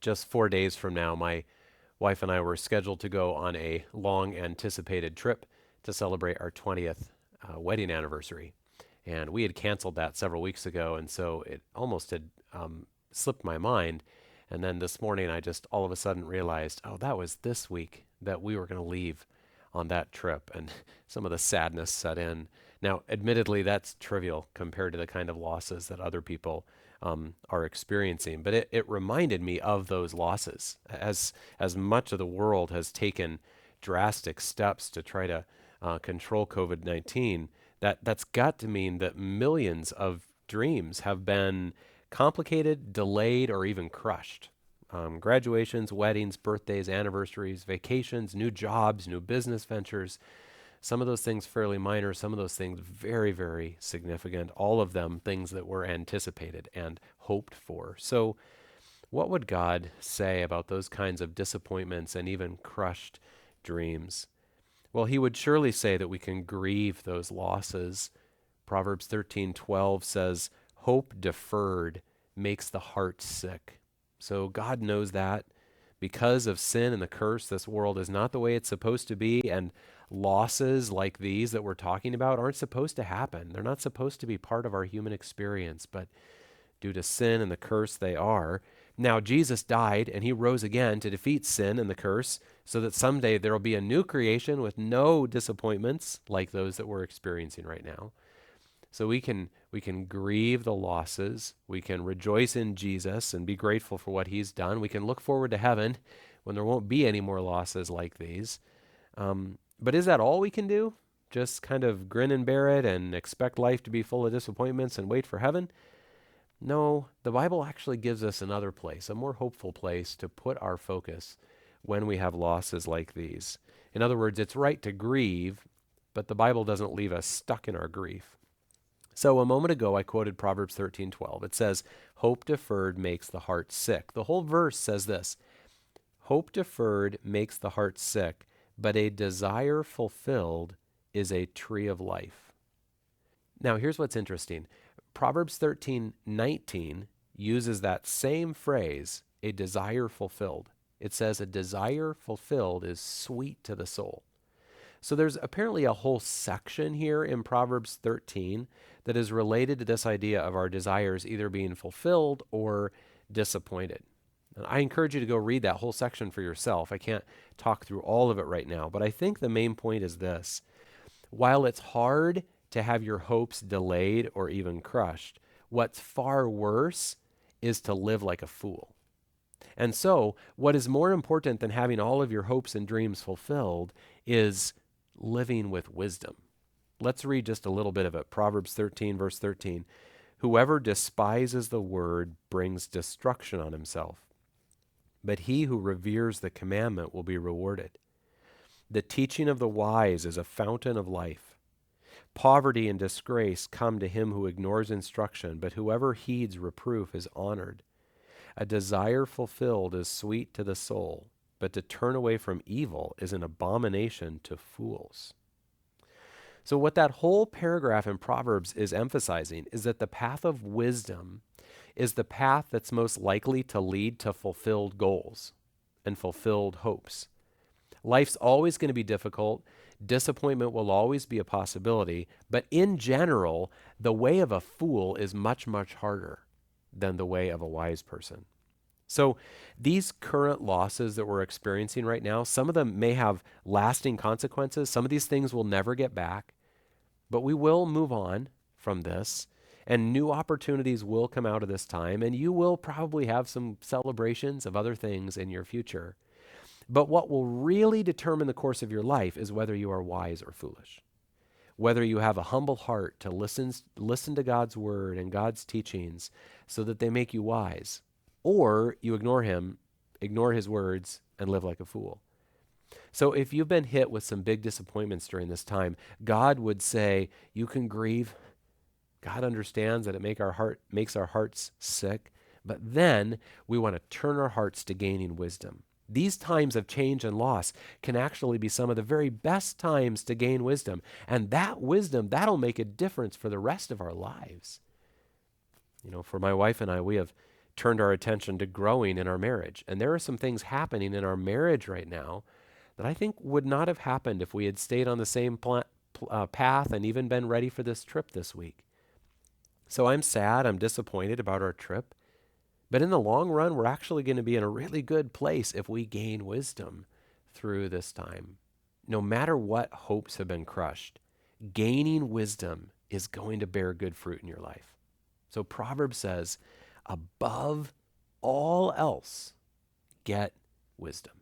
Just 4 days from now, my wife and I were scheduled to go on a long anticipated trip to celebrate our 20th wedding anniversary. And we had canceled that several weeks ago, and so it almost had slipped my mind. And then this morning, I just all of a sudden realized, oh, that was this week that we were going to leave on that trip. And some of the sadness set in. Now, admittedly, that's trivial compared to the kind of losses that other people are experiencing. But it reminded me of those losses. As much of the world has taken drastic steps to try to control COVID-19, that's got to mean that millions of dreams have been complicated, delayed, or even crushed. Graduations, weddings, birthdays, anniversaries, vacations, new jobs, new business ventures. Some of those things fairly minor, some of those things very, very significant. All of them things that were anticipated and hoped for. So, what would God say about those kinds of disappointments and even crushed dreams? Well, he would surely say that we can grieve those losses. Proverbs 13:12 says, "Hope deferred makes the heart sick." So God knows that because of sin and the curse, this world is not the way it's supposed to be, and losses like these that we're talking about aren't supposed to happen. They're not supposed to be part of our human experience, but due to sin and the curse, they are. Now, Jesus died and he rose again to defeat sin and the curse so that someday there will be a new creation with no disappointments like those that we're experiencing right now. So we can grieve the losses. We can rejoice in Jesus and be grateful for what he's done. We can look forward to heaven when there won't be any more losses like these. But is that all we can do? Just kind of grin and bear it and expect life to be full of disappointments and wait for heaven? No, the Bible actually gives us another place, a more hopeful place to put our focus when we have losses like these. In other words, it's right to grieve, but the Bible doesn't leave us stuck in our grief. So a moment ago, I quoted Proverbs 13:12. It says, "Hope deferred makes the heart sick." The whole verse says this: "Hope deferred makes the heart sick, but a desire fulfilled is a tree of life." Now, here's what's interesting. Proverbs 13:19 uses that same phrase, a desire fulfilled. It says, "A desire fulfilled is sweet to the soul." So there's apparently a whole section here in Proverbs 13 that is related to this idea of our desires either being fulfilled or disappointed. And I encourage you to go read that whole section for yourself. I can't talk through all of it right now, but I think the main point is this. While it's hard to have your hopes delayed or even crushed, what's far worse is to live like a fool. And so, what is more important than having all of your hopes and dreams fulfilled is living with wisdom. Let's read just a little bit of it. Proverbs 13, verse 13. "Whoever despises the word brings destruction on himself, but he who reveres the commandment will be rewarded. The teaching of the wise is a fountain of life. Poverty and disgrace come to him who ignores instruction, but whoever heeds reproof is honored. A desire fulfilled is sweet to the soul, but to turn away from evil is an abomination to fools." So what that whole paragraph in Proverbs is emphasizing is that the path of wisdom is the path that's most likely to lead to fulfilled goals and fulfilled hopes. Life's always going to be difficult. Disappointment will always be a possibility. But in general, the way of a fool is much, much harder than the way of a wise person. So these current losses that we're experiencing right now, some of them may have lasting consequences. Some of these things will never get back. But we will move on from this, and new opportunities will come out of this time, and you will probably have some celebrations of other things in your future. But what will really determine the course of your life is whether you are wise or foolish, whether you have a humble heart to listen to God's word and God's teachings so that they make you wise, or you ignore him, ignore his words, and live like a fool. So if you've been hit with some big disappointments during this time, God would say, you can grieve. God understands that it makes our hearts sick, but then we want to turn our hearts to gaining wisdom. These times of change and loss can actually be some of the very best times to gain wisdom. And that wisdom, that'll make a difference for the rest of our lives. You know, for my wife and I, we have turned our attention to growing in our marriage. And there are some things happening in our marriage right now that I think would not have happened if we had stayed on the same path and even been ready for this trip this week. So I'm sad, I'm disappointed about our trip. But in the long run, we're actually going to be in a really good place if we gain wisdom through this time. No matter what hopes have been crushed, gaining wisdom is going to bear good fruit in your life. So Proverbs says, above all else, get wisdom.